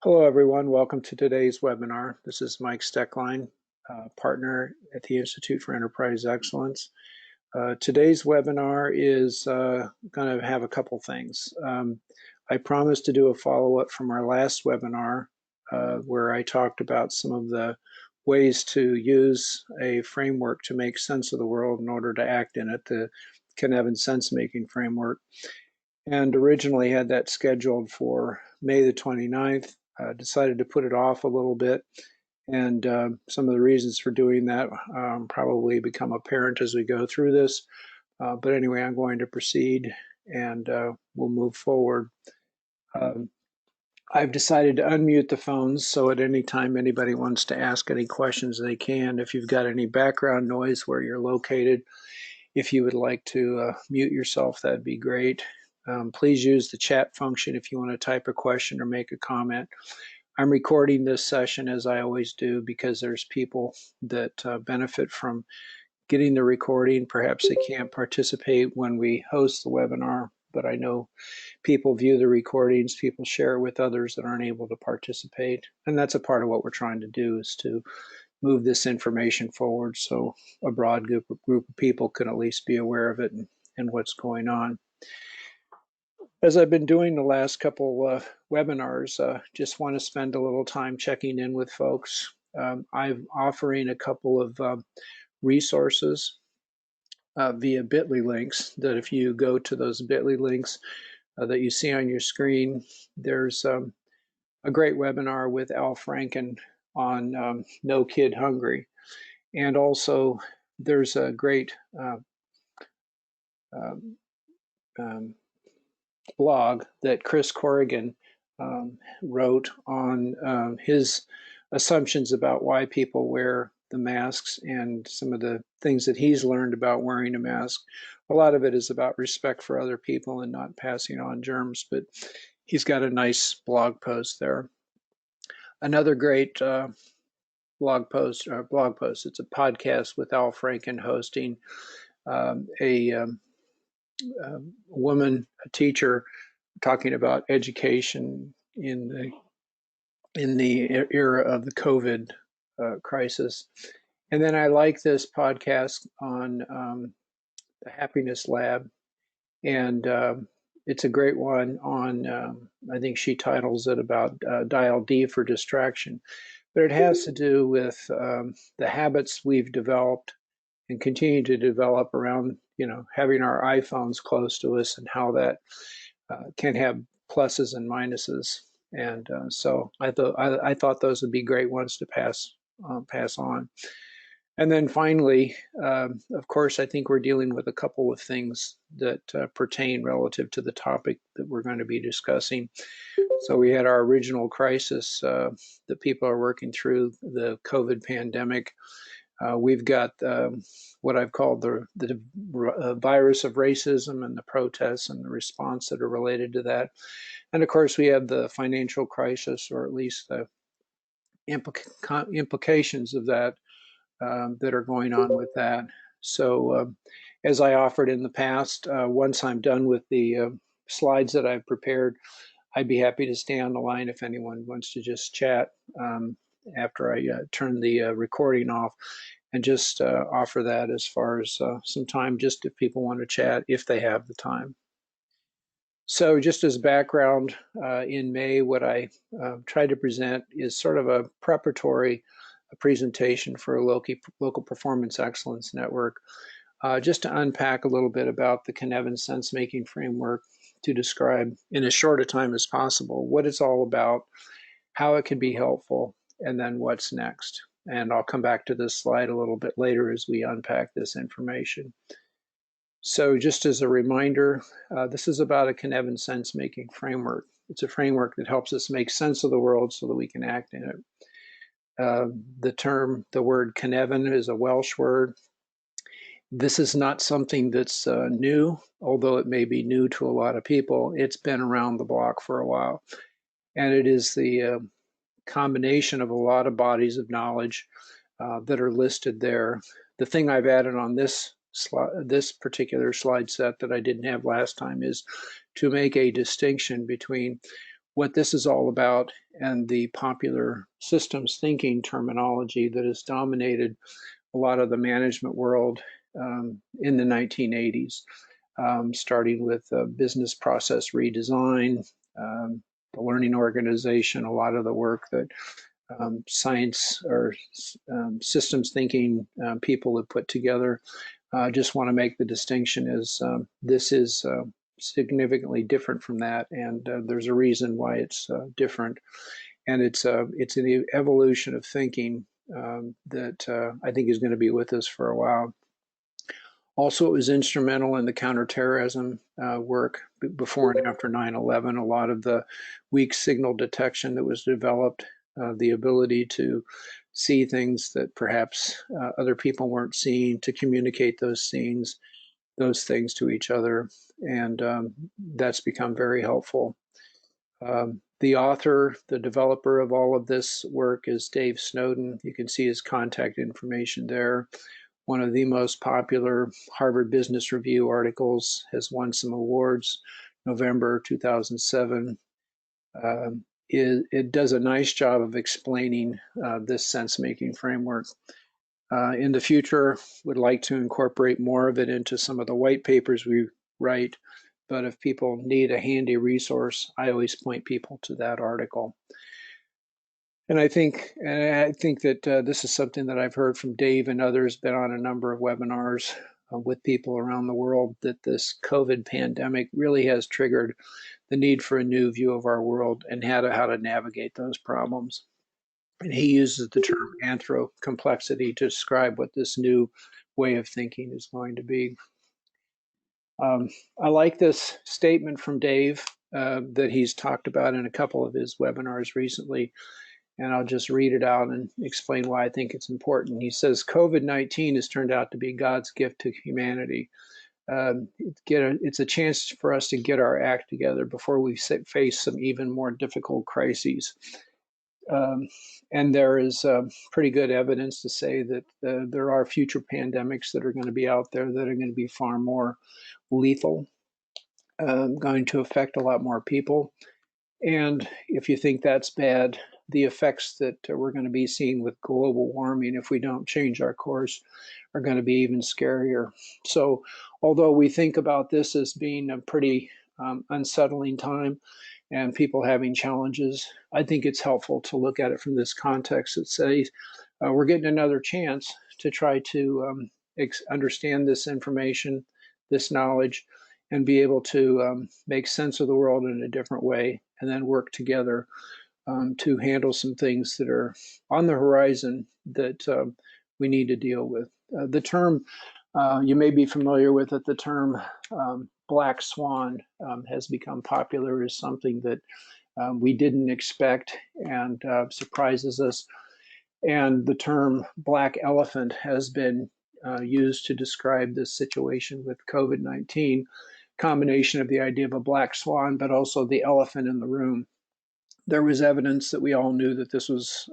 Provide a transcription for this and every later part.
Hello, everyone. Welcome to today's webinar. This is Mike Steckline, partner at the Institute for Enterprise Excellence. Today's webinar is going to have a couple things. I promised to do a follow-up from our last webinar where I talked about some of the ways to use a framework to make sense of the world in order to act in it, the Cynefin sense-making framework, and originally had that scheduled for May the 29th. Decided to put it off a little bit, and some of the reasons for doing that probably become apparent as we go through this. But anyway, I'm going to proceed and we'll move forward. I've decided to unmute the phones, so at any time anybody wants to ask any questions, they can. If you've got any background noise where you're located, if you would like to mute yourself, that'd be great. Please use the chat function if you want to type a question or make a comment. I'm recording this session, as I always do, because there's people that benefit from getting the recording. Perhaps they can't participate when we host the webinar, but I know people view the recordings, people share it with others that aren't able to participate. And that's a part of what we're trying to do, is to move this information forward so a broad group of people can at least be aware of it and what's going on. As I've been doing the last couple webinars, just want to spend a little time checking in with folks. I'm offering a couple of resources via bit.ly links that if you go to those bit.ly links that you see on your screen, there's a great webinar with Al Franken on No Kid Hungry. And also there's a great blog that Chris Corrigan wrote on his assumptions about why people wear the masks and some of the things that he's learned about wearing a mask. A lot of it is about respect for other people and not passing on germs, but he's got a nice blog post there. Another great blog post, it's a podcast with Al Franken hosting, a woman, a teacher, talking about education in the era of the COVID crisis. And then I like this podcast on the Happiness Lab, and it's a great one on, I think she titles it about Dial D for distraction, but it has to do with the habits we've developed and continue to develop around, having our iPhones close to us and how that can have pluses and minuses. And so I thought those would be great ones to pass on. And then finally, of course, I think we're dealing with a couple of things that pertain relative to the topic that we're going to be discussing. So we had our original crisis that people are working through, the COVID pandemic. We've got what I've called the virus of racism and the protests and the response that are related to that. And of course, we have the financial crisis, or at least the implications of that that are going on with that. So as I offered in the past, once I'm done with the slides that I've prepared, I'd be happy to stay on the line if anyone wants to just chat after I turn the recording off, and just offer that as far as some time, just if people want to chat, if they have the time. So just as background, in May, what I tried to present is sort of a preparatory presentation for a local performance excellence network, just to unpack a little bit about the Cynefin sense-making framework, to describe in as short a time as possible what it's all about, how it can be helpful, and then what's next. And I'll come back to this slide a little bit later as we unpack this information. So just as a reminder, this is about a Cynefin sense-making framework. It's a framework that helps us make sense of the world so that we can act in it. The word Cynefin is a Welsh word. This is not something that's new, although it may be new to a lot of people. It's been around the block for a while. And it is the combination of a lot of bodies of knowledge that are listed there. The thing I've added on this particular slide set that I didn't have last time is to make a distinction between what this is all about and the popular systems thinking terminology that has dominated a lot of the management world in the 1980s, starting with business process redesign, the learning organization, a lot of the work that science or systems thinking people have put together. Just want to make the distinction is this is significantly different from that, and there's a reason why it's different, and it's an evolution of thinking that I think is going to be with us for a while. Also, it was instrumental in the counterterrorism work before and after 9/11. A lot of the weak signal detection that was developed, the ability to see things that perhaps other people weren't seeing, to communicate those things to each other, and that's become very helpful. The author, the developer of all of this work is Dave Snowden. You can see his contact information there. One of the most popular Harvard Business Review articles, has won some awards, November 2007. It does a nice job of explaining this sense-making framework. In the future, would like to incorporate more of it into some of the white papers we write, but if people need a handy resource, I always point people to that article. And I think that this is something that I've heard from Dave and others, been on a number of webinars with people around the world, that this COVID pandemic really has triggered the need for a new view of our world and how to navigate those problems. And he uses the term anthro-complexity to describe what this new way of thinking is going to be. I like this statement from Dave that he's talked about in a couple of his webinars recently, and I'll just read it out and explain why I think it's important. He says, COVID-19 has turned out to be God's gift to humanity. It's a chance for us to get our act together before we face some even more difficult crises. And there is pretty good evidence to say that there are future pandemics that are going to be out there that are going to be far more lethal, going to affect a lot more people. And if you think that's bad, the effects that we're going to be seeing with global warming, if we don't change our course, are going to be even scarier. So although we think about this as being a pretty unsettling time and people having challenges, I think it's helpful to look at it from this context that says we're getting another chance to try to understand this information, this knowledge, and be able to make sense of the world in a different way, and then work together to handle some things that are on the horizon that we need to deal with. The term, you may be familiar with it, the term black swan has become popular as something that we didn't expect and surprises us. And the term black elephant has been used to describe this situation with COVID-19, combination of the idea of a black swan, but also the elephant in the room. There was evidence that we all knew that this was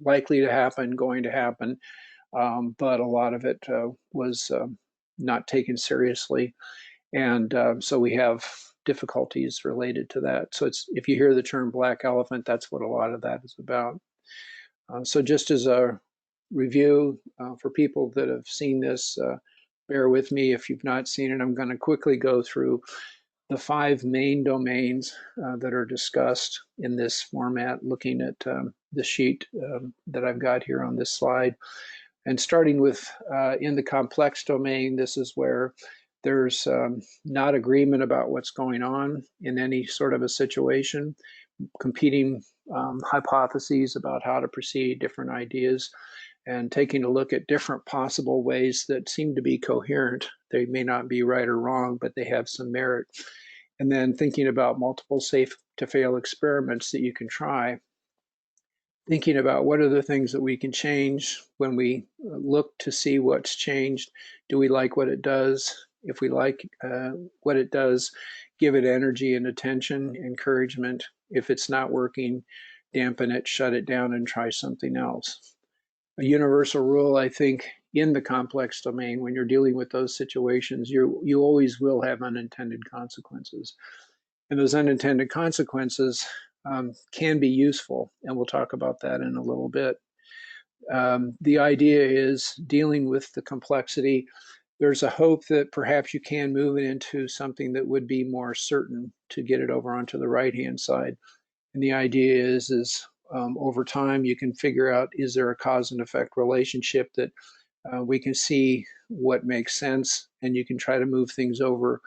likely to happen, going to happen, but a lot of it was not taken seriously. And so we have difficulties related to that. So if you hear the term black elephant, that's what a lot of that is about. So just as a review for people that have seen this, bear with me if you've not seen it. I'm going to quickly go through the 5 main domains that are discussed in this format, looking at the sheet that I've got here on this slide. And starting with in the complex domain, this is where there's not agreement about what's going on in any sort of a situation, competing hypotheses about how to proceed, different ideas, and taking a look at different possible ways that seem to be coherent. They may not be right or wrong, but they have some merit. And then thinking about multiple safe to fail experiments that you can try. Thinking about what are the things that we can change when we look to see what's changed. Do we like what it does? If we like what it does, give it energy and attention, encouragement. If it's not working, dampen it, shut it down, and try something else. A universal rule, I think, in the complex domain, when you're dealing with those situations, you always will have unintended consequences. And those unintended consequences can be useful, and we'll talk about that in a little bit. The idea is dealing with the complexity. There's a hope that perhaps you can move it into something that would be more certain to get it over onto the right-hand side. And the idea is over time you can figure out, is there a cause and effect relationship that we can see what makes sense, and you can try to move things over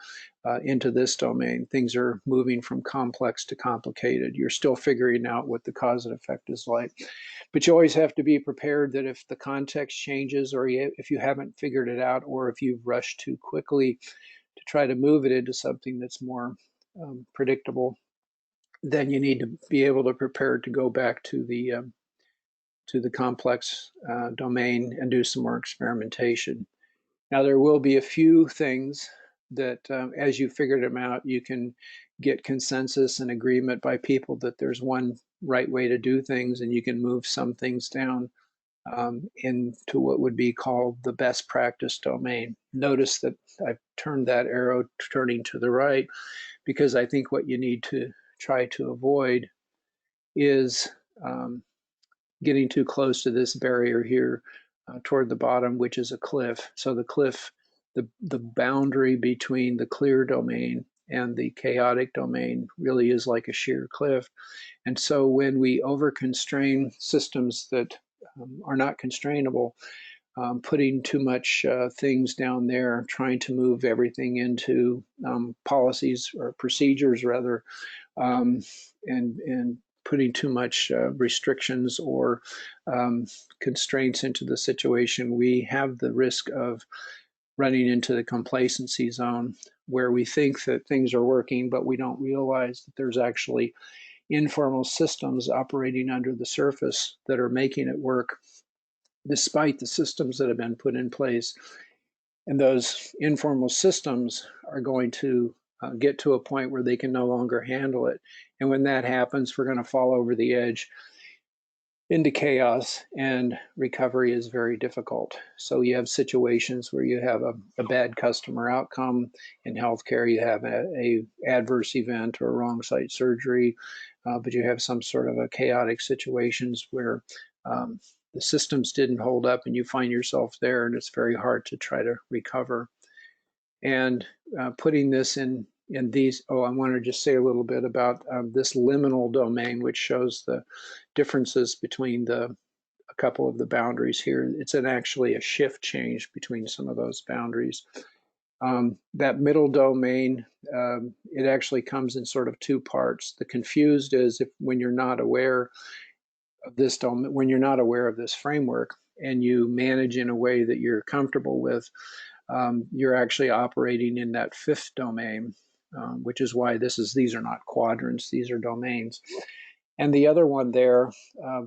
into this domain. Things are moving from complex to complicated. You're still figuring out what the cause and effect is like. But you always have to be prepared that if the context changes, or if you haven't figured it out, or if you've rushed too quickly to try to move it into something that's more predictable, then you need to be able to prepare to go back to the complex domain and do some more experimentation. Now, there will be a few things that as you figured them out, you can get consensus and agreement by people that there's one right way to do things, and you can move some things down into what would be called the best practice domain. Notice that I've turned that arrow turning to the right, because I think what you need to try to avoid is getting too close to this barrier here toward the bottom, which is a cliff. So the cliff, the boundary between the clear domain and the chaotic domain really is like a sheer cliff. And so when we over-constrain systems that are not constrainable, putting too much things down there, trying to move everything into policies or procedures rather, and putting too much restrictions or constraints into the situation, we have the risk of running into the complacency zone, where we think that things are working, but we don't realize that there's actually informal systems operating under the surface that are making it work despite the systems that have been put in place. And those informal systems are going to get to a point where they can no longer handle it. And when that happens, we're going to fall over the edge into chaos, and recovery is very difficult. So you have situations where you have a bad customer outcome. In healthcare, you have a adverse event or a wrong site surgery, but you have some sort of a chaotic situations where the systems didn't hold up, and you find yourself there, and it's very hard to try to recover. And putting this in these, I want to just say a little bit about this liminal domain, which shows the differences between a couple of the boundaries here. It's actually a shift change between some of those boundaries. That middle domain, it actually comes in sort of two parts. The confused is when you're not aware of this domain, when you're not aware of this framework, and you manage in a way that you're comfortable with, you're actually operating in that fifth domain, which is why these are not quadrants, these are domains. And the other one there,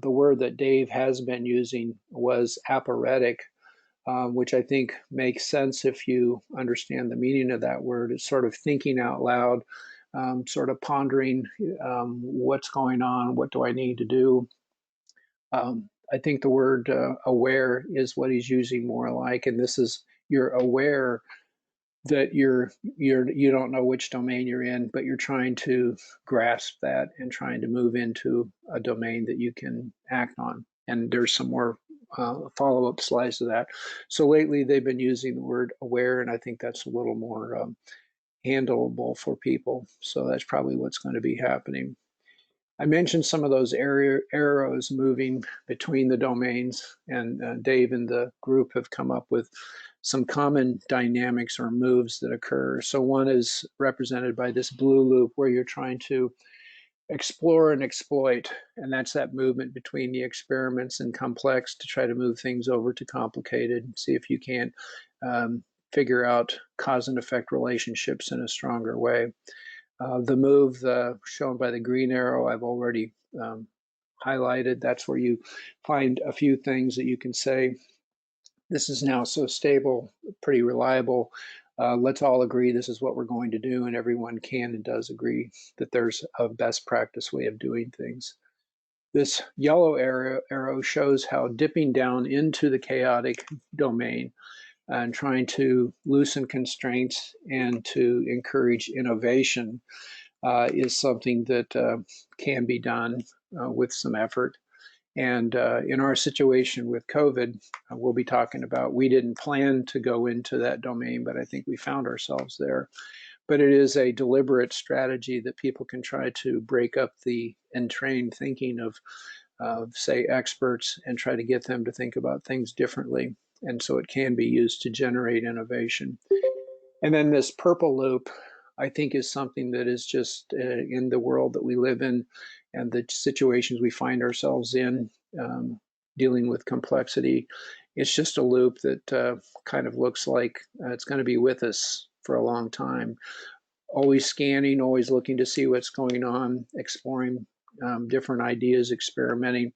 the word that Dave has been using was aporetic, which I think makes sense if you understand the meaning of that word. It's sort of thinking out loud, sort of pondering what's going on, what do I need to do. I think the word aware is what he's using more like, and this is, you're aware that you don't know which domain you're in, but you're trying to grasp that and trying to move into a domain that you can act on. And there's some more follow-up slides to that. So lately they've been using the word aware, and I think that's a little more handleable for people. So that's probably what's going to be happening. I mentioned some of those arrows moving between the domains, and Dave and the group have come up with some common dynamics or moves that occur. So one is represented by this blue loop, where you're trying to explore and exploit, and that's that movement between the experiments and complex to try to move things over to complicated, see if you can't figure out cause and effect relationships in a stronger way. The move shown by the green arrow, I've already highlighted. That's where you find a few things that you can say, this is now so stable, pretty reliable. Let's all agree this is what we're going to do, and everyone can and does agree that there's a best practice way of doing things. This yellow arrow shows how dipping down into the chaotic domain and trying to loosen constraints and to encourage innovation is something that can be done with some effort. And in our situation with COVID, we'll be talking about, we didn't plan to go into that domain, but I think we found ourselves there. But it is a deliberate strategy that people can try to break up the entrained thinking of say, experts and try to get them to think about things differently. And so it can be used to generate innovation. And then this purple loop, I think, is something that is just in the world that we live in and the situations we find ourselves in, dealing with complexity. It's just a loop that kind of looks like it's going to be with us for a long time. Always scanning, always looking to see what's going on, exploring different ideas, experimenting.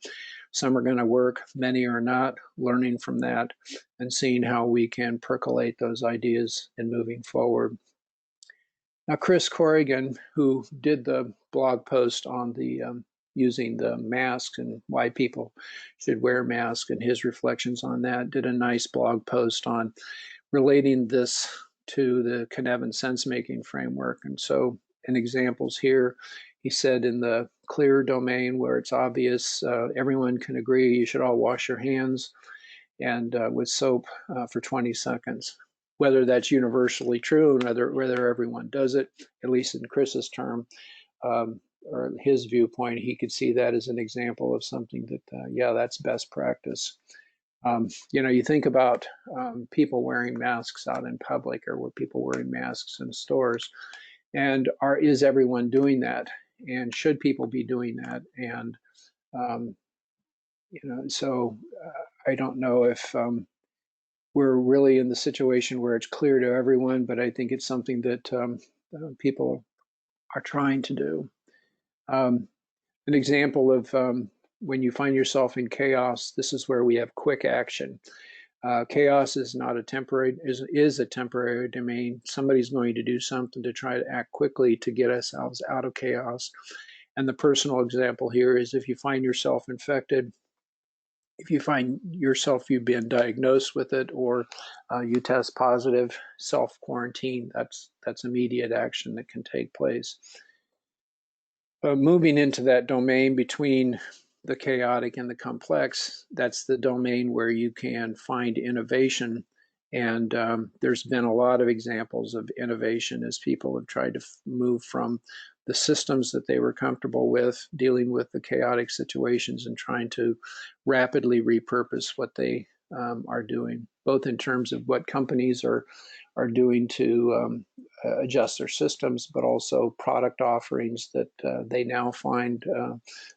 Some are going to work, many are not, learning from that and seeing how we can percolate those ideas and moving forward. Now, Chris Corrigan, who did the blog post on the using the masks and why people should wear masks and his reflections on that, did a nice blog post on relating this to the Cynefin sense-making framework. And so in examples here, he said in the clear domain where it's obvious, everyone can agree you should all wash your hands and with soap for 20 seconds. Whether that's universally true and whether everyone does it, at least in Chris's term, or his viewpoint, he could see that as an example of something that, yeah, that's best practice. You think about people wearing masks out in public or people wearing masks in stores, and is everyone doing that? And should people be doing that? And so I don't know if we're really in the situation where it's clear to everyone, but I think it's something that people are trying to do. An example of when you find yourself in chaos, this is where we have quick action. Chaos is not a temporary, is a temporary domain. Somebody's going to do something to try to act quickly to get ourselves out of chaos. And the personal example here is if you find yourself infected, if you find yourself, you've been diagnosed with it, or you test positive, self-quarantine, that's immediate action that can take place. Moving into that domain between the chaotic and the complex, that's the domain where you can find innovation. And there's been a lot of examples of innovation as people have tried to move from the systems that they were comfortable with, dealing with the chaotic situations and trying to rapidly repurpose what they are doing, both in terms of what companies are doing to adjust their systems, but also product offerings that they now find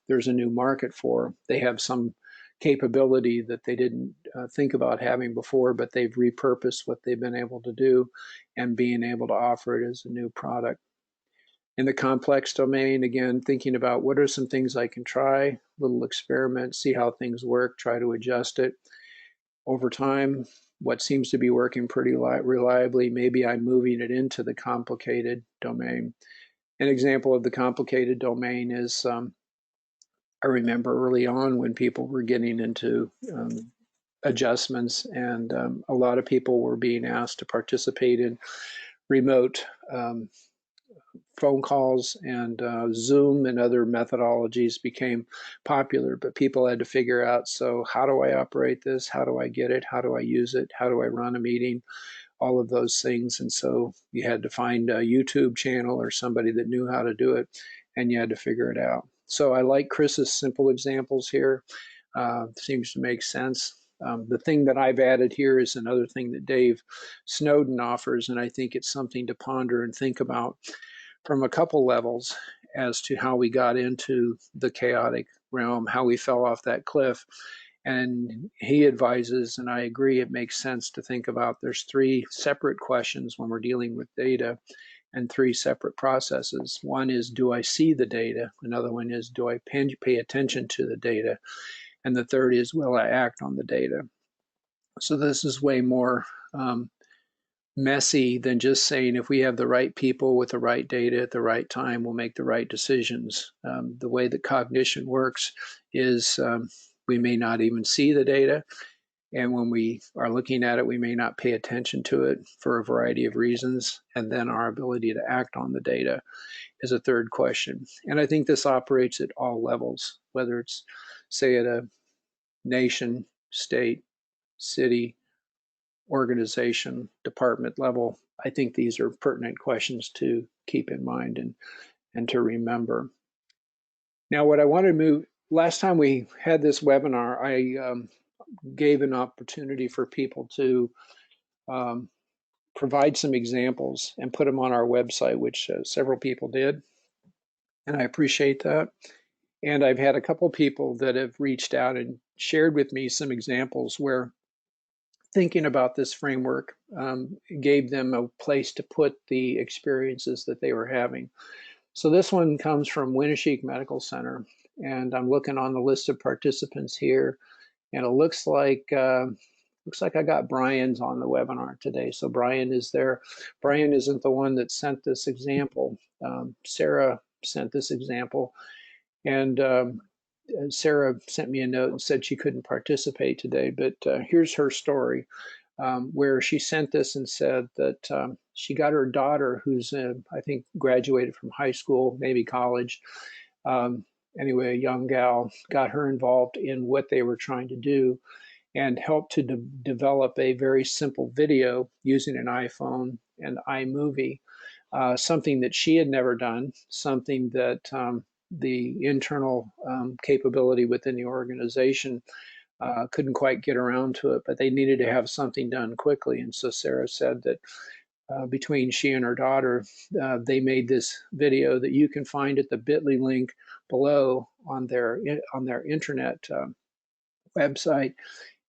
there's a new market for. They have some capability that they didn't think about having before, but they've repurposed what they've been able to do and being able to offer it as a new product. In the complex domain, again, thinking about what are some things I can try, little experiment, see how things work, try to adjust it. Over time, what seems to be working pretty reliably, maybe I'm moving it into the complicated domain. An example of the complicated domain is I remember early on when people were getting into adjustments and a lot of people were being asked to participate in remote phone calls, and Zoom and other methodologies became popular, but people had to figure out, so how do I operate this? How do I get it? How do I use it? How do I run a meeting? All of those things. And so you had to find a YouTube channel or somebody that knew how to do it, and you had to figure it out. So I like Chris's simple examples here. Seems to make sense. The thing that I've added here is another thing that Dave Snowden offers, and I think it's something to ponder and think about from a couple levels as to how we got into the chaotic realm, how we fell off that cliff. And he advises, and I agree, it makes sense to think about there's three separate questions when we're dealing with data and three separate processes. One is, do I see the data? Another one is, do I pay attention to the data? And the third is, will I act on the data? So this is way more messy than just saying if we have the right people with the right data at the right time, we'll make the right decisions. The way that cognition works is we may not even see the data. And when we are looking at it, we may not pay attention to it for a variety of reasons. And then our ability to act on the data as a third question. And I think this operates at all levels, whether it's, say, at a nation, state, city, organization, department level. I think these are pertinent questions to keep in mind and to remember. Now, what I want to move, last time we had this webinar, I gave an opportunity for people to um, provide some examples and put them on our website, which several people did. And I appreciate that. And I've had a couple people that have reached out and shared with me some examples where thinking about this framework gave them a place to put the experiences that they were having. So this one comes from Winneshiek Medical Center, and I'm looking on the list of participants here, and it looks like I got Brian's on the webinar today. So Brian is there. Brian isn't the one that sent this example. Sarah sent this example, and Sarah sent me a note and said she couldn't participate today, but here's her story, where she sent this and said that she got her daughter, who's, I think, graduated from high school, maybe college. Anyway, a young gal, got her involved in what they were trying to do and helped to develop a very simple video using an iPhone and iMovie, something that she had never done, something that the internal capability within the organization couldn't quite get around to it, but they needed to have something done quickly. And so Sarah said that between she and her daughter, they made this video that you can find at the bit.ly link below on their internet website.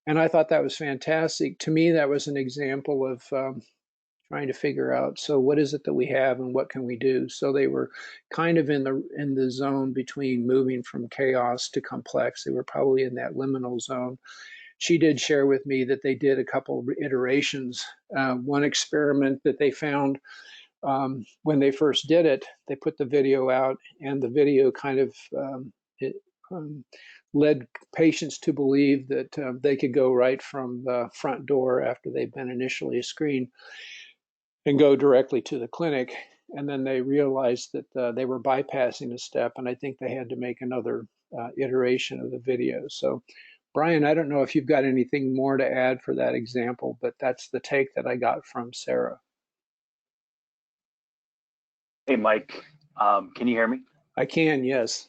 And I thought that was fantastic. To me, that was an example of trying to figure out, so what is it that we have and what can we do? So they were kind of in the zone between moving from chaos to complex. They were probably in that liminal zone. She did share with me that they did a couple of iterations. One experiment that they found when they first did it, they put the video out, and the video kind of led patients to believe that they could go right from the front door after they've been initially screened and go directly to the clinic. And then they realized that they were bypassing a step, and I think they had to make another iteration of the video. So, Brian, I don't know if you've got anything more to add for that example, but that's the take that I got from Sarah. Hey, Mike, can you hear me? I can, yes.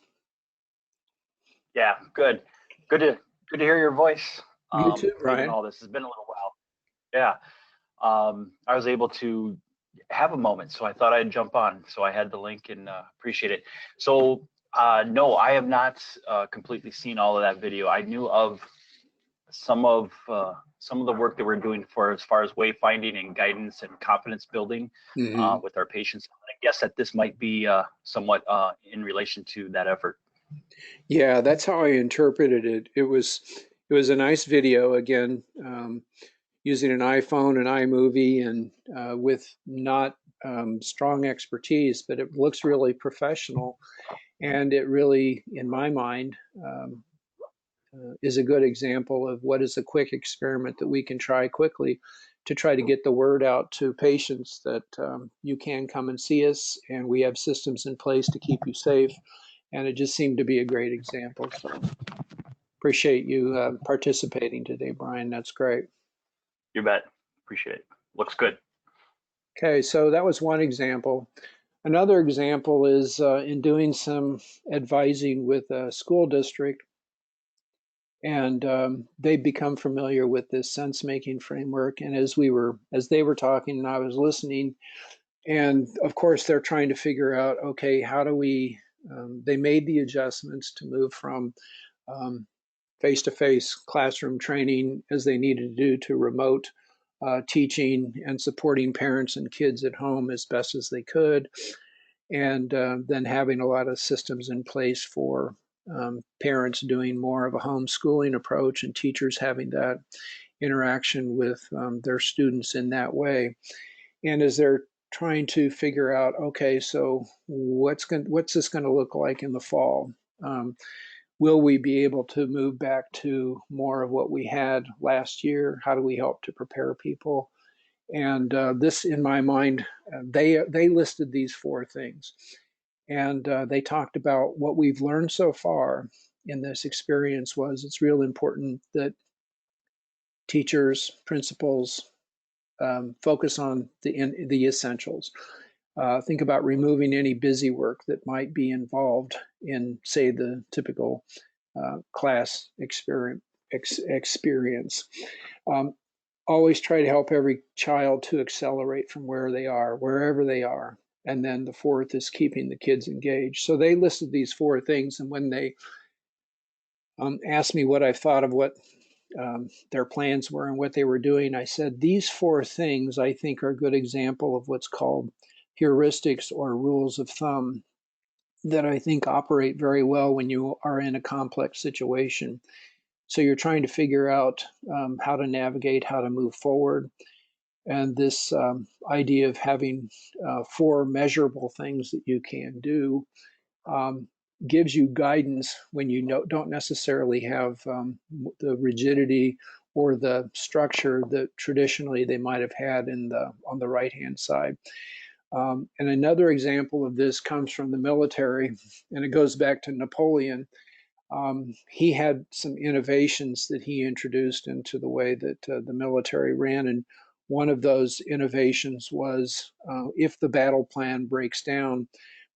Yeah, good. Good to hear your voice. You too, Brian. Given all this, it's been a little while. Yeah, I was able to have a moment, so I thought I'd jump on. So I had the link and appreciate it. So no, I have not completely seen all of that video. I knew of some of the work that we're doing for as far as wayfinding and guidance and confidence building with our patients. I guess that this might be somewhat in relation to that effort. Yeah, that's how I interpreted it. It was a nice video, again, using an iPhone and iMovie, and with not strong expertise, but it looks really professional, and it really, in my mind, is a good example of what is a quick experiment that we can try quickly to try to get the word out to patients that you can come and see us, and we have systems in place to keep you safe. And it just seemed to be a great example. So appreciate you participating today, Brian. That's great. You bet. Appreciate it. Looks good. Okay, so that was one example. Another example is in doing some advising with a school district, and they've become familiar with this sense-making framework. And as they were talking and I was listening, and of course they're trying to figure out, okay, how do we, they made the adjustments to move from face-to-face classroom training as they needed to do to remote teaching and supporting parents and kids at home as best as they could. And then having a lot of systems in place for parents doing more of a homeschooling approach and teachers having that interaction with their students in that way. And as they're trying to figure out, okay, so what's this going to look like in the fall? Will we be able to move back to more of what we had last year? How do we help to prepare people? And this, in my mind, they listed these four things. And they talked about what we've learned so far in this experience was it's real important that teachers, principals focus on the essentials. Think about removing any busy work that might be involved in, say, the typical class experience. Um, Always try to help every child to accelerate from where they are, wherever they are. And then the fourth is keeping the kids engaged. So they listed these four things, and when they asked me what I thought of what their plans were and what they were doing, I said these four things I think are a good example of what's called heuristics or rules of thumb that I think operate very well when you are in a complex situation. So you're trying to figure out how to navigate, how to move forward. And this idea of having four measurable things that you can do um, gives you guidance when you don't necessarily have the rigidity or the structure that traditionally they might have had on the right hand side. And another example of this comes from the military, and it goes back to Napoleon. He had some innovations that he introduced into the way that the military ran. And one of those innovations was if the battle plan breaks down,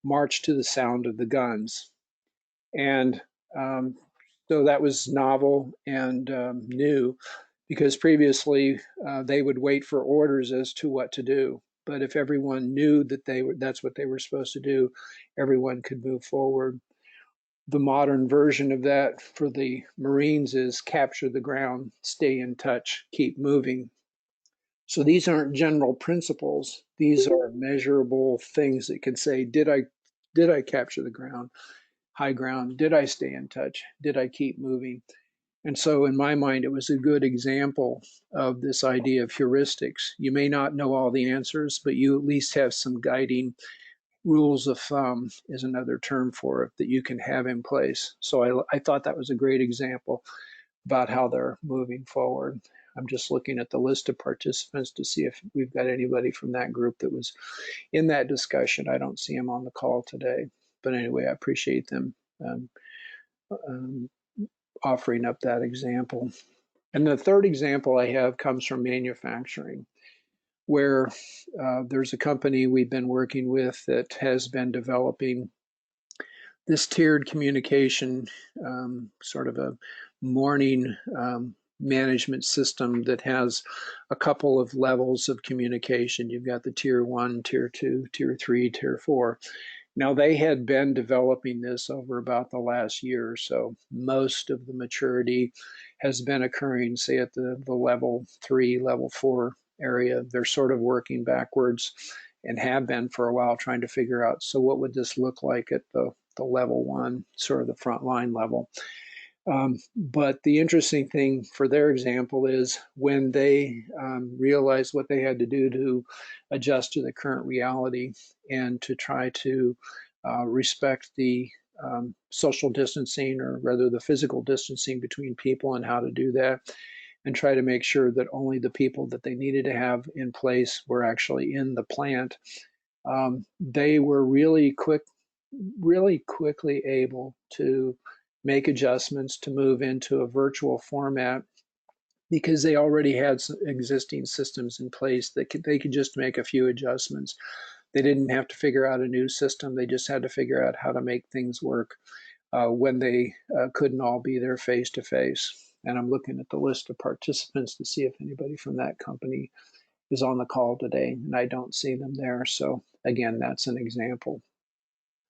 march to the sound of the guns. And um, so that was novel and new because previously they would wait for orders as to what to do. But if everyone knew that that's what they were supposed to do, everyone could move forward. The modern version of that for the Marines is capture the ground, stay in touch, keep moving. So these aren't general principles. These are measurable things that can say, did I capture the ground, high ground? Did I stay in touch? Did I keep moving? And so in my mind, it was a good example of this idea of heuristics. You may not know all the answers, but you at least have some guiding rules of thumb is another term for it that you can have in place. So I thought that was a great example about how they're moving forward. I'm just looking at the list of participants to see if we've got anybody from that group that was in that discussion. I don't see them on the call today. But anyway, I appreciate them um, um, offering up that example. And the third example I have comes from manufacturing, where there's a company we've been working with that has been developing this tiered communication, sort of a morning management system that has a couple of levels of communication. You've got the tier one, tier two, tier three, tier four. Now, they had been developing this over about the last year or so. Most of the maturity has been occurring, say, at the level three, level four area. They're sort of working backwards and have been for a while trying to figure out, so what would this look like at the level one, sort of the frontline level. But the interesting thing for their example is when they realized what they had to do to adjust to the current reality and to try to respect the social distancing, or rather the physical distancing between people, and how to do that, and try to make sure that only the people that they needed to have in place were actually in the plant. They were really quickly able to make adjustments to move into a virtual format because they already had some existing systems in place that they could just make a few adjustments. They didn't have to figure out a new system. They just had to figure out how to make things work when they couldn't all be there face to face. And I'm looking at the list of participants to see if anybody from that company is on the call today, and I don't see them there. So again, that's an example.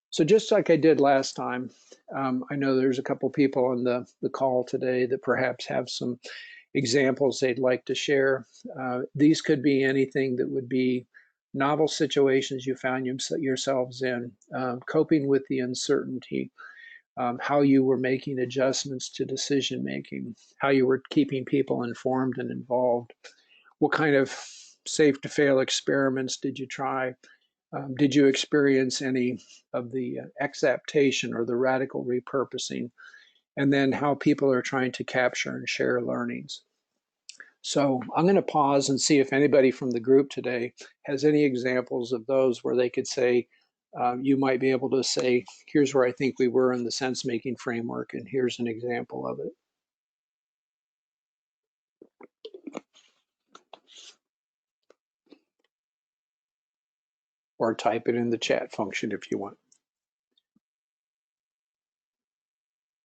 So just like I did last time, I know there's a couple people on the call today that perhaps have some examples they'd like to share. These could be anything that would be novel situations you found yourselves in, coping with the uncertainty, how you were making adjustments to decision making, how you were keeping people informed and involved, what kind of safe to fail experiments did you try? Did you experience any of the exaptation or the radical repurposing? And then how people are trying to capture and share learnings. So I'm going to pause and see if anybody from the group today has any examples of those where they could say, you might be able to say, here's where I think we were in the sense-making framework, and here's an example of it. Or type it in the chat function if you want.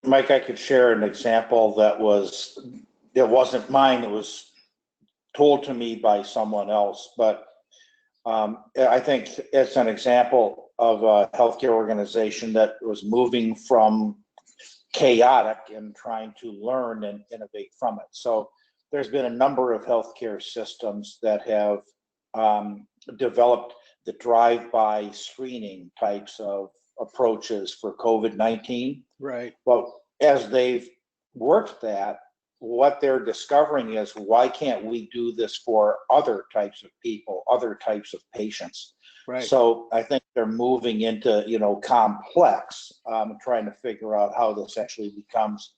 Mike, I could share an example that it wasn't mine, it was told to me by someone else, but I think it's an example of a healthcare organization that was moving from chaotic and trying to learn and innovate from it. So there's been a number of healthcare systems that have developed the drive-by screening types of approaches for COVID-19. Right. But as they've worked that, what they're discovering is, why can't we do this for other types of people, other types of patients? Right. So I think they're moving into, complex, trying to figure out how this actually becomes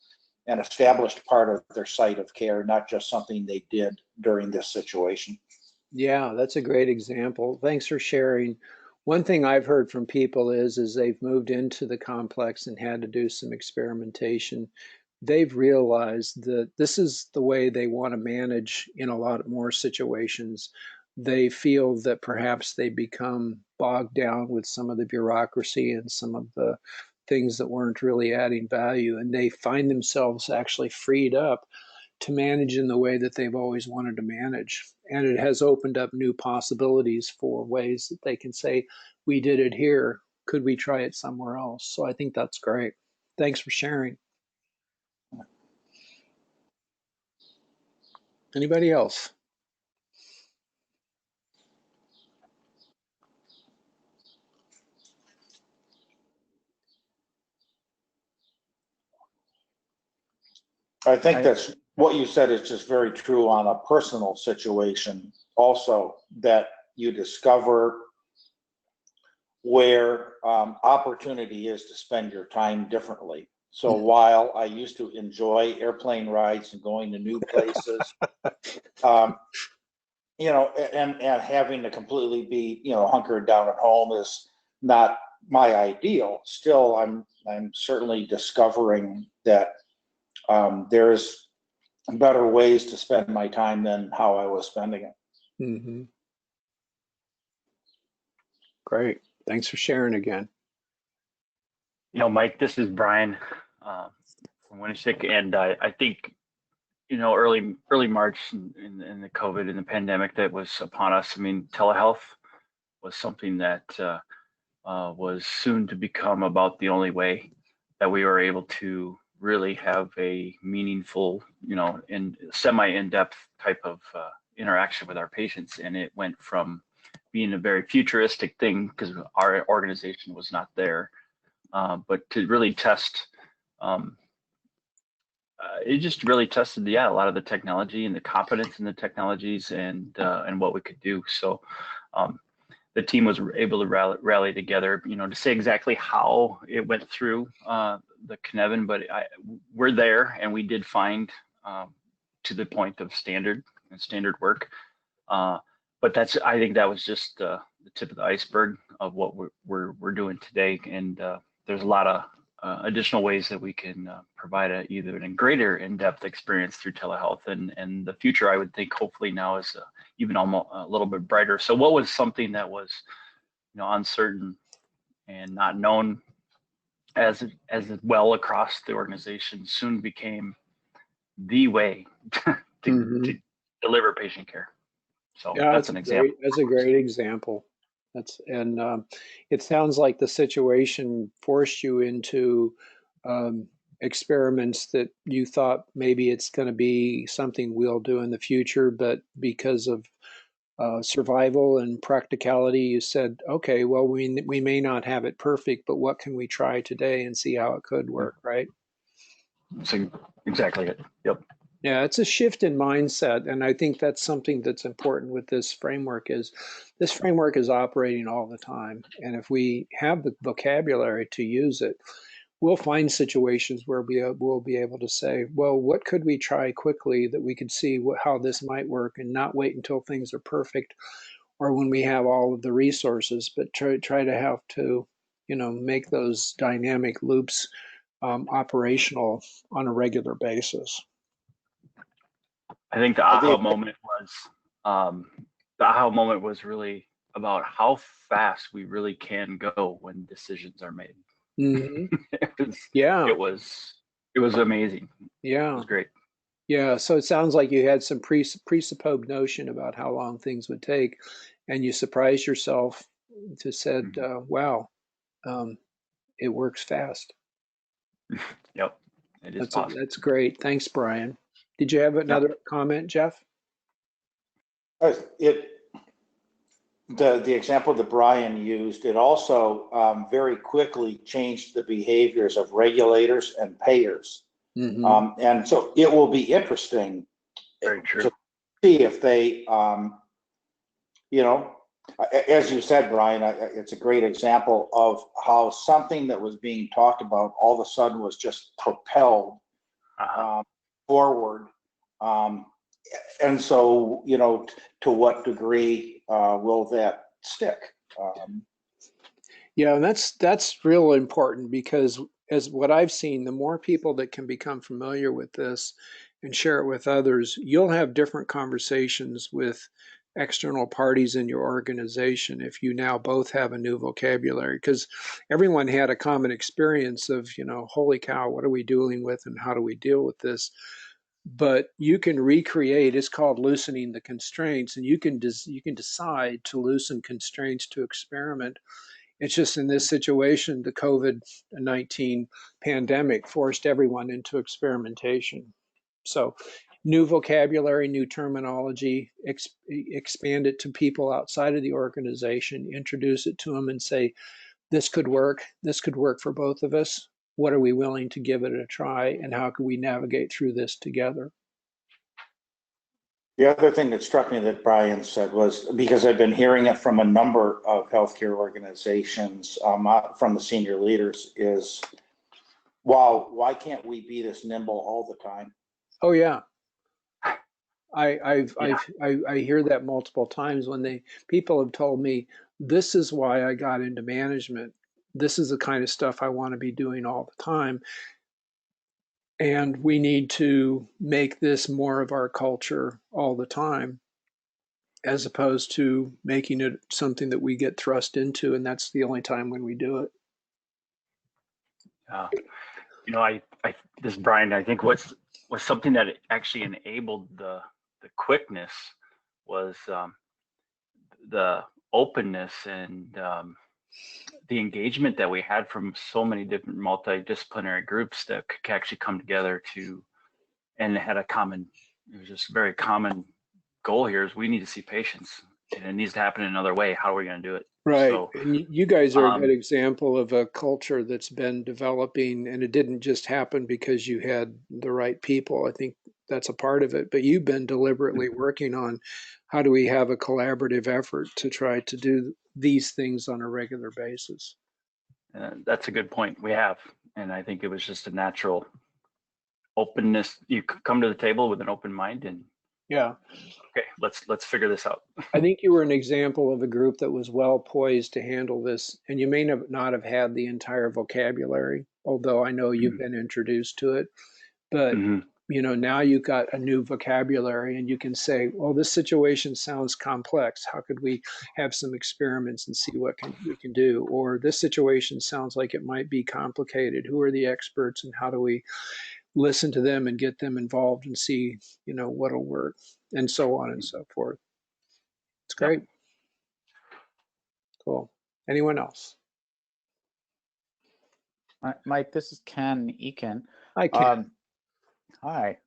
an established part of their site of care, not just something they did during this situation. Yeah, that's a great example. Thanks for sharing. One thing I've heard from people is they've moved into the complex and had to do some experimentation. They've realized that this is the way they want to manage in a lot more situations. They feel that perhaps they become bogged down with some of the bureaucracy and some of the things that weren't really adding value, and they find themselves actually freed up to manage in the way that they've always wanted to manage. And it has opened up new possibilities for ways that they can say, we did it here. Could we try it somewhere else? So I think that's great. Thanks for sharing. Anybody else? I think that's what you said is just very true on a personal situation also, that you discover where opportunity is to spend your time differently. So while I used to enjoy airplane rides and going to new places, and having to completely be, hunkered down at home is not my ideal. Still, I'm certainly discovering that there's better ways to spend my time than how I was spending it. Mm-hmm. Great. Thanks for sharing again. Mike, this is Brian from Winneshiek, and I think, early March in the COVID and the pandemic that was upon us. I mean, telehealth was something that was soon to become about the only way that we were able to really have a meaningful, and semi-in-depth type of interaction with our patients. And it went from being a very futuristic thing, because our organization was not there, but to really test, it just really tested, a lot of the technology and the competence in the technologies, and what we could do. So the team was able to rally together, to say exactly how it went through the Cynefin, but we're there, and we did find to the point of standard work. But I think that was just the tip of the iceberg of what we're doing today, and there's a lot of additional ways that we can provide either a greater in-depth experience through telehealth, and the future, I would think, hopefully now is even almost a little bit brighter. So what was something that was, uncertain and not known as well across the organization soon became the way to deliver patient care. So yeah, that's an example. That's a great example. It sounds like the situation forced you into experiments that you thought maybe it's going to be something we'll do in the future, but because of survival and practicality, you said, okay, well, we may not have it perfect, but what can we try today and see how it could work, right? That's exactly it. Yep. Yeah, it's a shift in mindset, and I think that's something that's important with this framework is operating all the time. And if we have the vocabulary to use it, we'll find situations where we'll be able to say, well, what could we try quickly that we could see how this might work, and not wait until things are perfect, or when we have all of the resources, but try to have to, make those dynamic loops operational on a regular basis. I think the aha moment was really about how fast we really can go when decisions are made. Mm-hmm. It was amazing. Yeah. It was great. Yeah. So it sounds like you had some presupposed notion about how long things would take, and you surprised yourself to said, wow, it works fast. Yep. It is possible. That's great. Thanks, Brian. Did you have another comment, Jeff? The example that Brian used, it also very quickly changed the behaviors of regulators and payers. Mm-hmm. And so it will be interesting to see if they, as you said, Brian, it's a great example of how something that was being talked about all of a sudden was just propelled forward. And so, to what degree will that stick? Yeah, and that's real important, because as what I've seen, the more people that can become familiar with this and share it with others, you'll have different conversations with external parties in your organization if you now both have a new vocabulary, because everyone had a common experience of, holy cow, what are we dealing with and how do we deal with this? But you can recreate, it's called loosening the constraints, and you can decide to loosen constraints to experiment. It's just in this situation, the COVID-19 pandemic forced everyone into experimentation. So new vocabulary, new terminology, expand it to people outside of the organization, introduce it to them and say, this could work for both of us. What are we willing to give it a try, and how can we navigate through this together? The other thing that struck me that Brian said was, because I've been hearing it from a number of healthcare organizations, from the senior leaders, is, wow, why can't we be this nimble all the time? Oh yeah. I hear that multiple times when people have told me, this is why I got into management. This is the kind of stuff I want to be doing all the time. And we need to make this more of our culture all the time, as opposed to making it something that we get thrust into, and that's the only time when we do it. This is Brian. I think was something that actually enabled the quickness was the openness and the engagement that we had from so many different multidisciplinary groups that could actually come together and had it was just a very common goal here is we need to see patients, and it needs to happen in another way. How are we going to do it? Right. So, and you guys are a good example of a culture that's been developing, and it didn't just happen because you had the right people. I think that's a part of it, but you've been deliberately working on how do we have a collaborative effort to try to do these things on a regular basis. That's a good point. We have, and I think it was just a natural openness. You come to the table with an open mind, and yeah, okay, let's figure this out. I think you were an example of a group that was well poised to handle this, and you may not have had the entire vocabulary, although I know you've been introduced to it, but now you've got a new vocabulary, and you can say, well, this situation sounds complex. How could we have some experiments and see what we can do? Or this situation sounds like it might be complicated. Who are the experts, and how do we listen to them and get them involved and see, what'll work, and so on and so forth. It's great. Yep. Cool. Anyone else? Mike, this is Ken Eakin. Hi, Ken. Hi.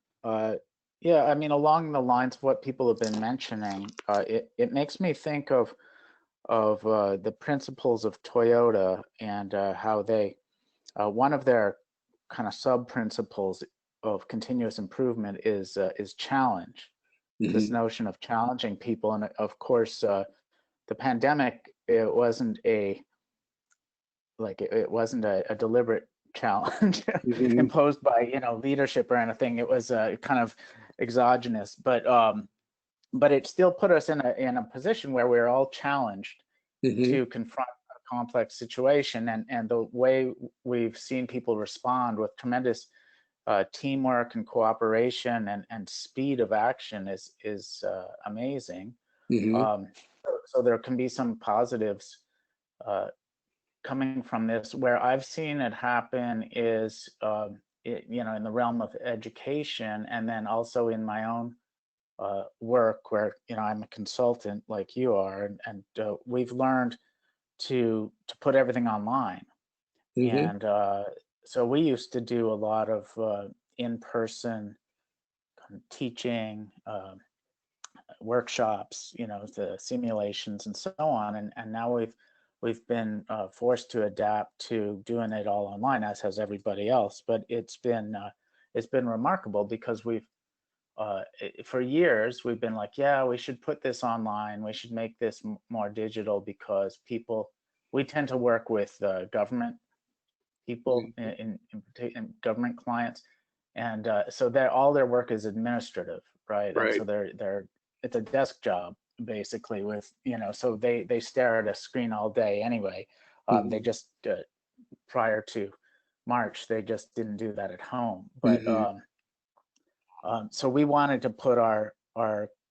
Yeah, I mean, along the lines of what people have been mentioning, it makes me think of the principles of Toyota and how they, one of their kind of sub-principles of continuous improvement is challenge. This notion of challenging people, and of course, the pandemic, it wasn't a deliberate challenge imposed by leadership or anything. It was kind of exogenous, but but it still put us in a position where we're all challenged Mm-hmm. to confront a complex situation, and the way we've seen people respond with tremendous teamwork and cooperation and speed of action is amazing. Mm-hmm. So there can be some positives coming from this. Where I've seen it happen is in the realm of education, and then also in my own work, where I'm a consultant like you are, and we've learned to put everything online. Mm-hmm. And so we used to do a lot of in-person teaching, workshops, the simulations and so on. And now we've been forced to adapt to doing it all online, as has everybody else. But it's been remarkable, because for years we've been like, yeah, we should put this online, we should make this more digital, because we tend to work with government people in government clients, and so all their work is administrative, right? And Right. so it's a desk job basically, with so they stare at a screen all day anyway. They Mm-hmm. just prior to March, they just didn't do that at home. But Mm-hmm. so we wanted to put our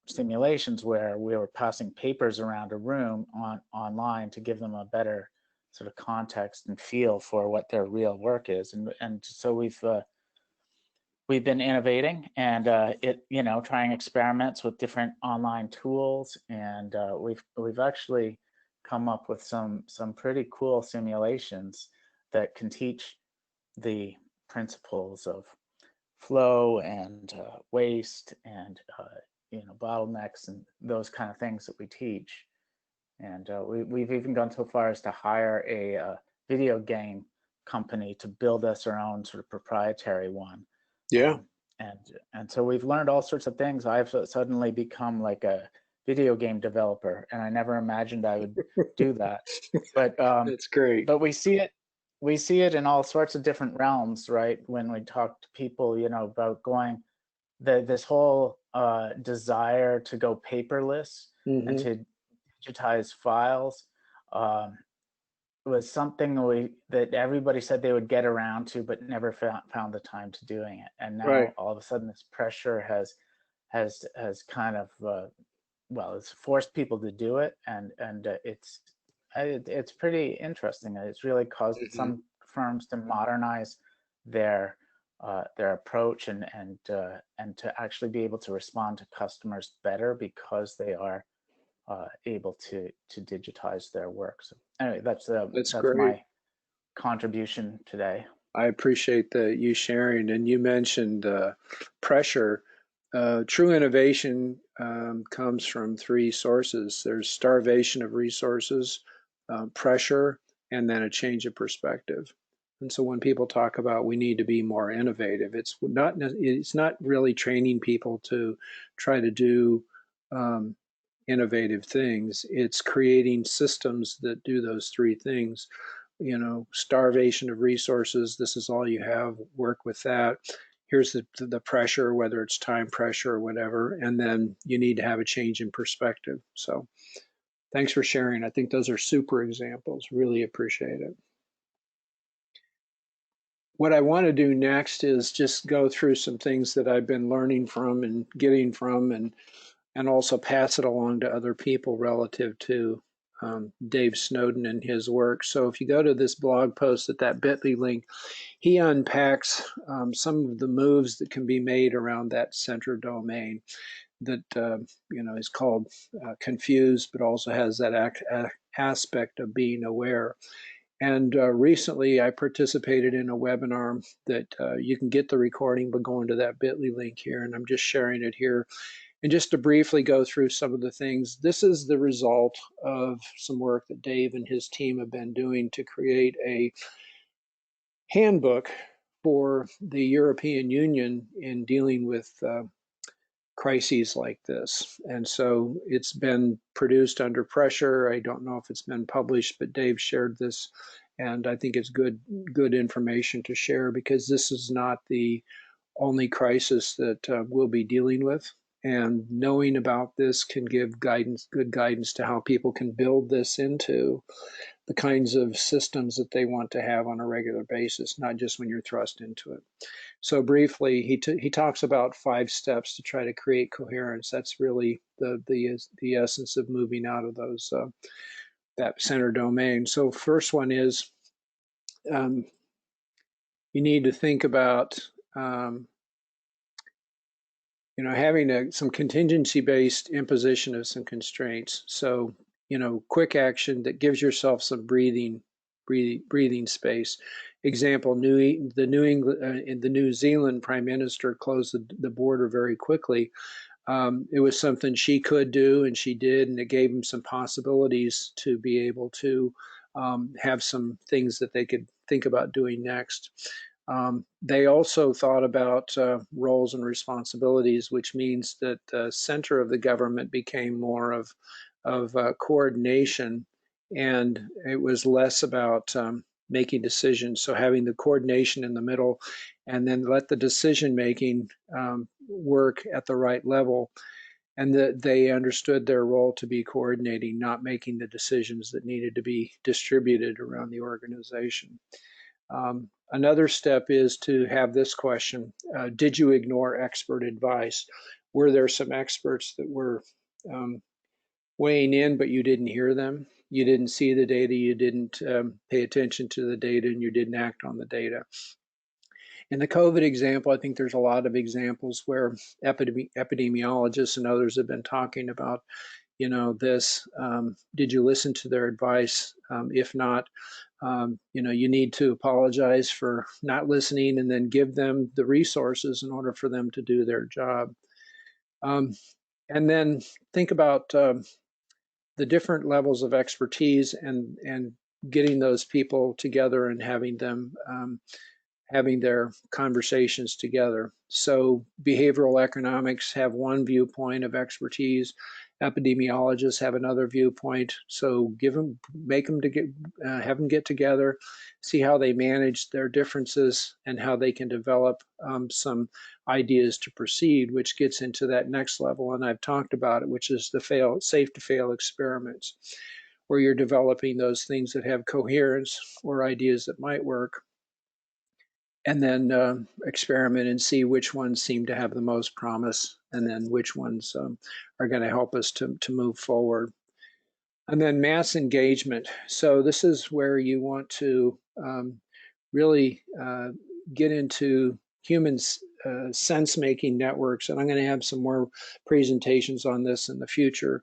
simulations, where we were passing papers around a room online, to give them a better sort of context and feel for what their real work is. And so we've been innovating, and trying experiments with different online tools, and we've actually come up with some pretty cool simulations that can teach the principles of flow and waste, and bottlenecks, and those kind of things that we teach. And we've even gone so far as to hire a video game company to build us our own sort of proprietary one. Yeah. um, and so we've learned all sorts of things. I've suddenly become like a video game developer, and I never imagined I would do that. But That's great. but we see it in all sorts of different realms, right? When we talk to people, about going this whole desire to go paperless and Mm-hmm. to digitize files, um, was something that everybody said they would get around to, but never found the time to doing it. And Right. now all of a sudden, this pressure has kind of it's forced people to do it, and it's pretty interesting. It's really caused Mm-hmm. some firms to modernize their approach, and to actually be able to respond to customers better, because they are able to digitize their work. So anyway, That's that's great. my contribution today. I appreciate you sharing. And you mentioned pressure. True innovation comes from three sources. There's starvation of resources, pressure, and then a change of perspective. And so when people talk about we need to be more innovative, it's not really training people to try to do um, innovative things. It's creating systems that do those three things. Starvation of resources. This is all you have. Work with that. Here's the pressure, whether it's time pressure or whatever, and then you need to have a change in perspective. So thanks for sharing. I think those are super examples. Really appreciate it. What I want to do next is just go through some things that I've been learning from and getting from, and also pass it along to other people relative to Dave Snowden and his work. So if you go to this blog post at that bit.ly link, he unpacks some of the moves that can be made around that center domain that is called confused, but also has that aspect of being aware. And recently, I participated in a webinar that you can get the recording by going to that bit.ly link here, and I'm just sharing it here. And just to briefly go through some of the things, this is the result of some work that Dave and his team have been doing to create a handbook for the European Union in dealing with crises like this. And so it's been produced under pressure. I don't know if it's been published, but Dave shared this, and I think it's good information to share, because this is not the only crisis that we'll be dealing with. And knowing about this can give guidance, good guidance to how people can build this into the kinds of systems that they want to have on a regular basis, not just when you're thrust into it. So briefly, he talks about 5 steps to try to create coherence. That's really the essence of moving out of those that center domain. So first one is you need to think about having some contingency-based imposition of some constraints. So quick action that gives yourself some breathing space. Example: the New Zealand Prime Minister closed the border very quickly. It was something she could do, and she did, and it gave them some possibilities to be able to have some things that they could think about doing next. They also thought about roles and responsibilities, which means that the center of the government became more of coordination, and it was less about making decisions. So having the coordination in the middle, and then let the decision making work at the right level, and that they understood their role to be coordinating, not making the decisions that needed to be distributed around the organization. Another step is to have this question: did you ignore expert advice? Were there some experts that were weighing in, but you didn't hear them? You didn't see the data, you didn't pay attention to the data, and you didn't act on the data. In the COVID example, I think there's a lot of examples where epidemiologists and others have been talking about, this. Did you listen to their advice? If not, you need to apologize for not listening, and then give them the resources in order for them to do their job. And then think about the different levels of expertise, and getting those people together and having them having their conversations together. So behavioral economics have one viewpoint of expertise, epidemiologists have another viewpoint. So have them get together, see how they manage their differences, and how they can develop some ideas to proceed, which gets into that next level. And I've talked about it, which is the safe to fail experiments, where you're developing those things that have coherence or ideas that might work, and then experiment and see which ones seem to have the most promise, and then which ones are going to help us to move forward. And then mass engagement. So this is where you want to really get into human sense-making networks. And I'm going to have some more presentations on this in the future.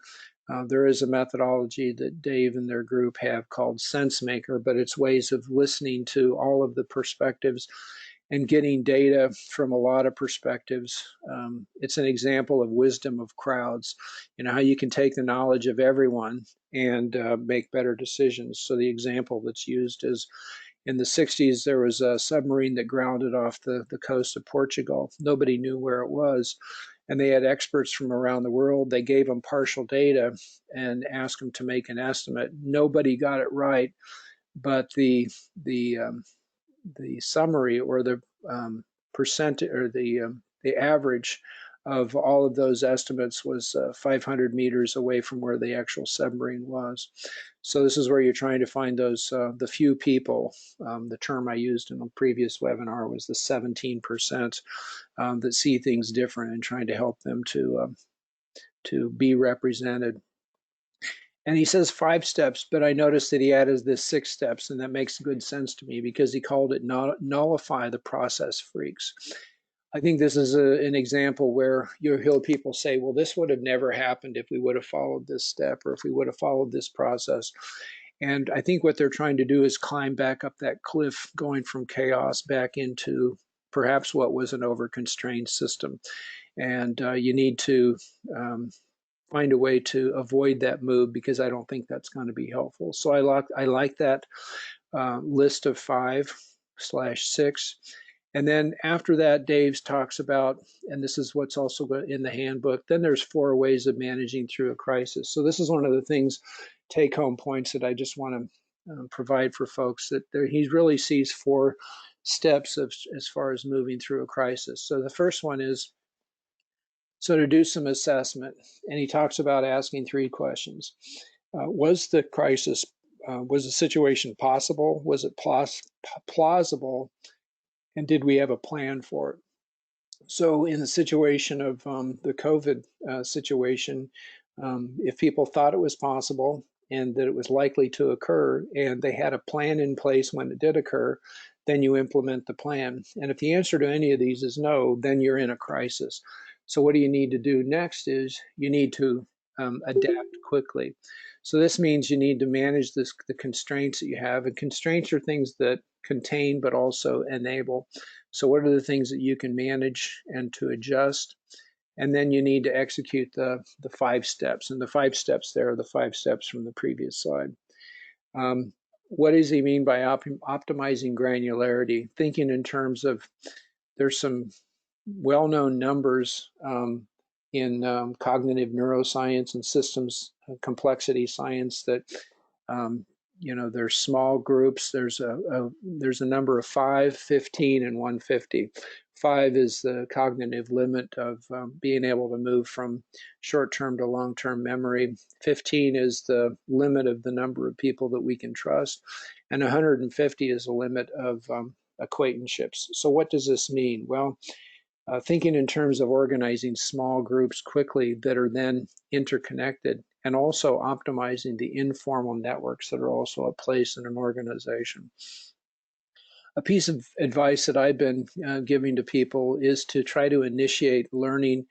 There is a methodology that Dave and their group have called SenseMaker, but it's ways of listening to all of the perspectives and getting data from a lot of perspectives. It's an example of wisdom of crowds, how you can take the knowledge of everyone and make better decisions. So the example that's used is, in the 60s, there was a submarine that grounded off the coast of Portugal. Nobody knew where it was. And they had experts from around the world. They gave them partial data and asked them to make an estimate. Nobody got it right, but the summary, or the percent, or the average of all of those estimates was 500 meters away from where the actual submarine was. So this is where you're trying to find those the few people. The term I used in a previous webinar was the 17% that see things different, and trying to help them to be represented. And he says 5 steps, but I noticed that he added this 6 steps, and that makes good sense to me, because he called it nullify the process freaks. I think this is an example where you'll hear people say, well, this would have never happened if we would have followed this step, or if we would have followed this process. And I think what they're trying to do is climb back up that cliff, going from chaos back into perhaps what was an over-constrained system. And you need to find a way to avoid that move, because I don't think that's going to be helpful. So I like that list of 5/6. And then after that, Dave talks about, and this is what's also in the handbook, then there's 4 ways of managing through a crisis. So this is one of the things, take-home points, that I just want to provide for folks, that he really sees 4 steps as far as moving through a crisis. So the first one is So to do some assessment, and he talks about asking 3 questions. Was the crisis, was the situation possible? Was it plausible? And did we have a plan for it? So in the situation of the COVID situation, if people thought it was possible and that it was likely to occur and they had a plan in place when it did occur, then you implement the plan. And if the answer to any of these is no, then you're in a crisis. So what do you need to do next is you need to adapt quickly. So this means you need to manage the constraints that you have, and constraints are things that contain but also enable. So what are the things that you can manage and to adjust? And then you need to execute the 5 steps. And the 5 steps there are the 5 steps from the previous slide. What does he mean by optimizing granularity? Thinking in terms of, there's some well-known numbers in cognitive neuroscience and systems complexity science that there's small groups. There's a number of 5, 15, and 150. 5 is the cognitive limit of being able to move from short-term to long-term memory. 15 is the limit of the number of people that we can trust, and 150 is the limit of acquaintanceships. So what does this mean? Well, thinking in terms of organizing small groups quickly that are then interconnected, and also optimizing the informal networks that are also at place in an organization. A piece of advice that I've been giving to people is to try to initiate learning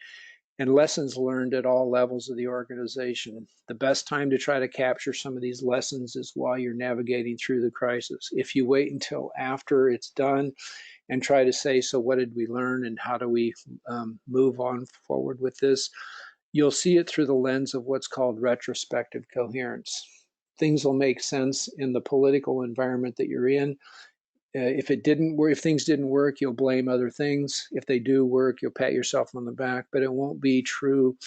and lessons learned at all levels of the organization. The best time to try to capture some of these lessons is while you're navigating through the crisis. If you wait until after it's done and try to say, so what did we learn and how do we move on forward with this, you'll see it through the lens of what's called retrospective coherence. Things will make sense in the political environment that you're in. If things didn't work, you'll blame other things. If they do work, you'll pat yourself on the back, but it won't be true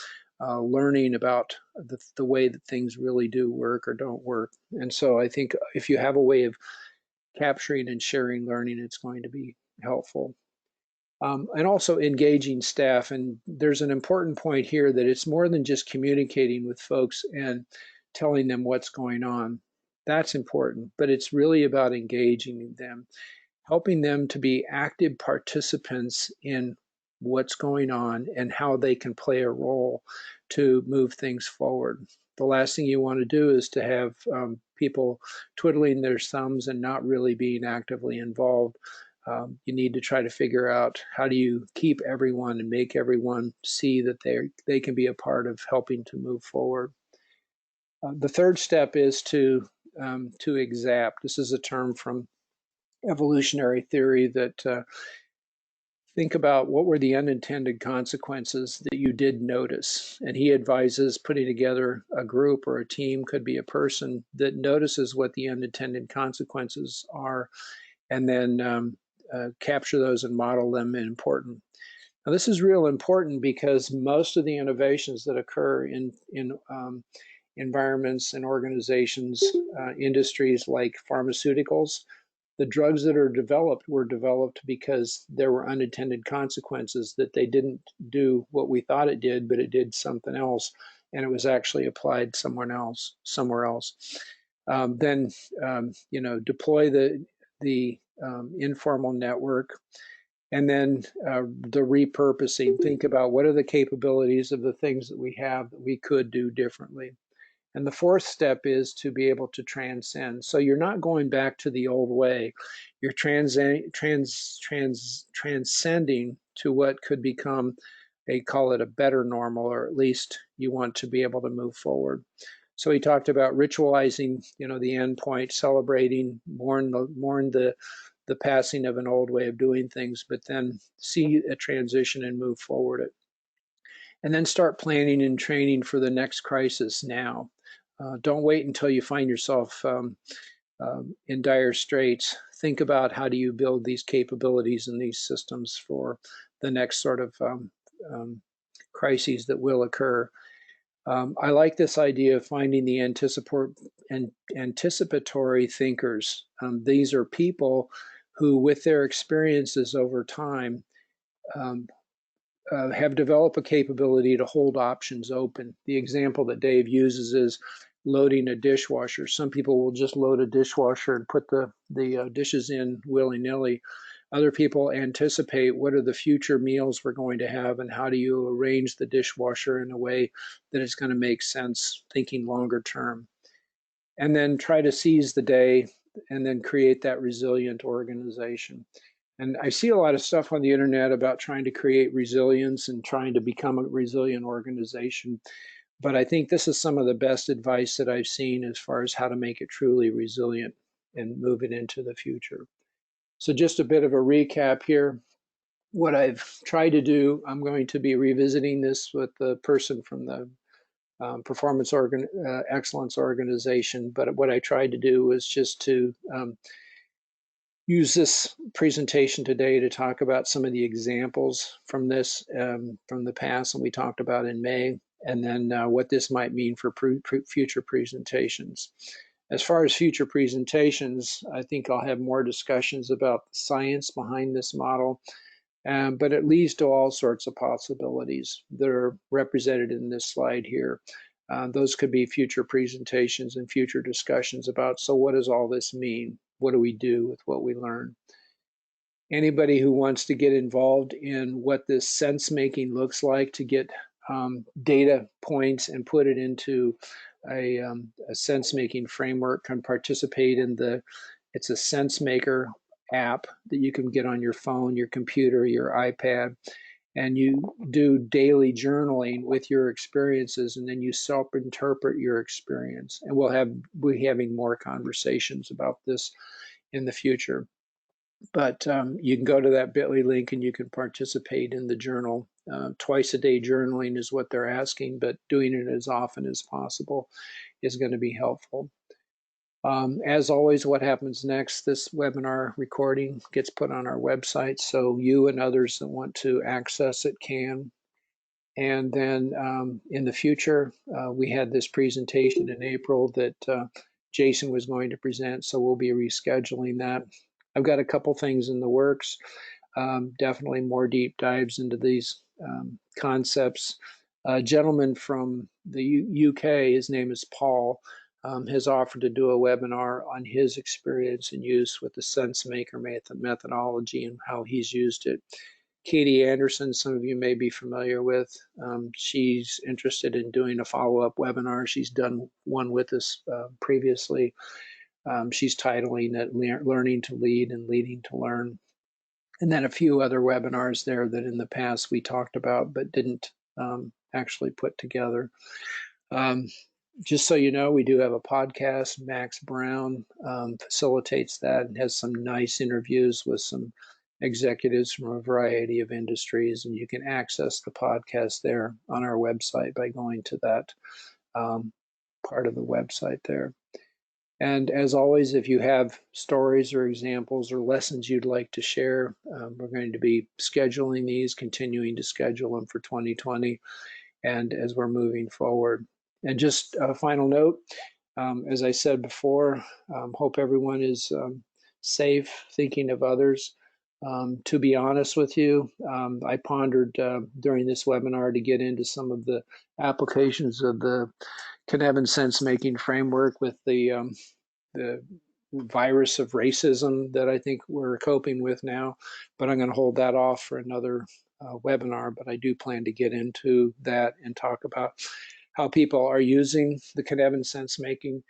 learning about the way that things really do work or don't work. And so I think if you have a way of capturing and sharing learning, it's going to be helpful. And also engaging staff. And there's an important point here that it's more than just communicating with folks and telling them what's going on. That's important, but it's really about engaging them, helping them to be active participants in what's going on and how they can play a role to move things forward. The last thing you want to do is to have people twiddling their thumbs and not really being actively involved. You need to try to figure out how do you keep everyone and make everyone see that they can be a part of helping to move forward. The third step is to exap. This is a term from evolutionary theory that think about what were the unintended consequences that you did notice. And he advises putting together a group or a team, could be a person, that notices what the unintended consequences are, and then capture those and model them important. Now, this is real important because most of the innovations that occur in environments and organizations, industries like pharmaceuticals, the drugs that are developed were developed because there were unintended consequences, that they didn't do what we thought it did, but it did something else, and it was actually applied somewhere else. Then deploy the informal network, and then the repurposing. Think about what are the capabilities of the things that we have that we could do differently. And the fourth step is to be able to transcend. So you're not going back to the old way. You're transcending to what could become call it a better normal, or at least you want to be able to move forward. So he talked about ritualizing, the end point, celebrating, mourn the passing of an old way of doing things, but then see a transition and move forward. And then start planning and training for the next crisis now. Don't wait until you find yourself in dire straits. Think about how do you build these capabilities and these systems for the next sort of crises that will occur. I like this idea of finding the anticipatory thinkers. These are people who, with their experiences over time, have developed a capability to hold options open. The example that Dave uses is loading a dishwasher. Some people will just load a dishwasher and put the dishes in willy-nilly. Other people anticipate what are the future meals we're going to have and how do you arrange the dishwasher in a way that it's going to make sense thinking longer term. And then try to seize the day and then create that resilient organization. And I see a lot of stuff on the internet about trying to create resilience and trying to become a resilient organization. But I think this is some of the best advice that I've seen as far as how to make it truly resilient and move it into the future. So just a bit of a recap here. What I've tried to do, I'm going to be revisiting this with the person from the Performance Excellence Organization. But what I tried to do was just to use this presentation today to talk about some of the examples from this from the past and we talked about in May, and then what this might mean for future presentations. As far as future presentations, I think I'll have more discussions about the science behind this model, but it leads to all sorts of possibilities that are represented in this slide here. Those could be future presentations and future discussions about, so what does all this mean? What do we do with what we learn? Anybody who wants to get involved in what this sense making looks like, to get data points and put it into a sense making framework, can participate in it's a sense maker app that you can get on your phone, your computer, your iPad, and you do daily journaling with your experiences, and then you self-interpret your experience. And we'll be having more conversations about this in the future. But you can go to that bit.ly link and you can participate in the journal. Twice a day journaling is what they're asking, but doing it as often as possible is going to be helpful. As always, what happens next, this webinar recording gets put on our website, so you and others that want to access it can. And then in the future, we had this presentation in April that Jason was going to present, so we'll be rescheduling that. I've got a couple things in the works, definitely more deep dives into these concepts. A gentleman from the UK, his name is Paul, has offered to do a webinar on his experience and use with the sense maker methodology and how he's used it. Katie Anderson, some of you may be familiar with, she's interested in doing a follow-up webinar. She's done one with us previously. She's titling it Learning to Lead and Leading to Learn. And then a few other webinars there that in the past we talked about but didn't actually put together. Just so you know, we do have a podcast. Max Brown facilitates that and has some nice interviews with some executives from a variety of industries, and you can access the podcast there on our website by going to that part of the website there. And as always, if you have stories or examples or lessons you'd like to share, we're going to be scheduling these, continuing to schedule them for 2020 and as we're moving forward. And just a final note, as I said before, hope everyone is safe, thinking of others. To be honest with you, I pondered during this webinar to get into some of the applications of the Cynefin sense-making framework with the virus of racism that I think we're coping with now, but I'm going to hold that off for another webinar. But I do plan to get into that and talk about how people are using the Cynefin sense-making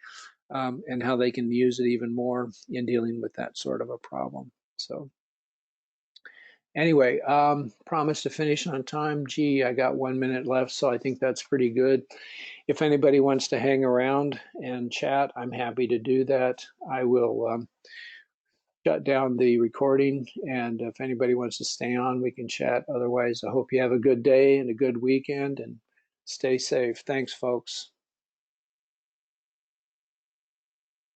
and how they can use it even more in dealing with that sort of a problem. So anyway, promise to finish on time. Gee, I got 1 minute left, so I think that's pretty good. If anybody wants to hang around and chat, I'm happy to do that. I will shut down the recording, and if anybody wants to stay on, we can chat. Otherwise, I hope you have a good day and a good weekend, and stay safe. Thanks, folks.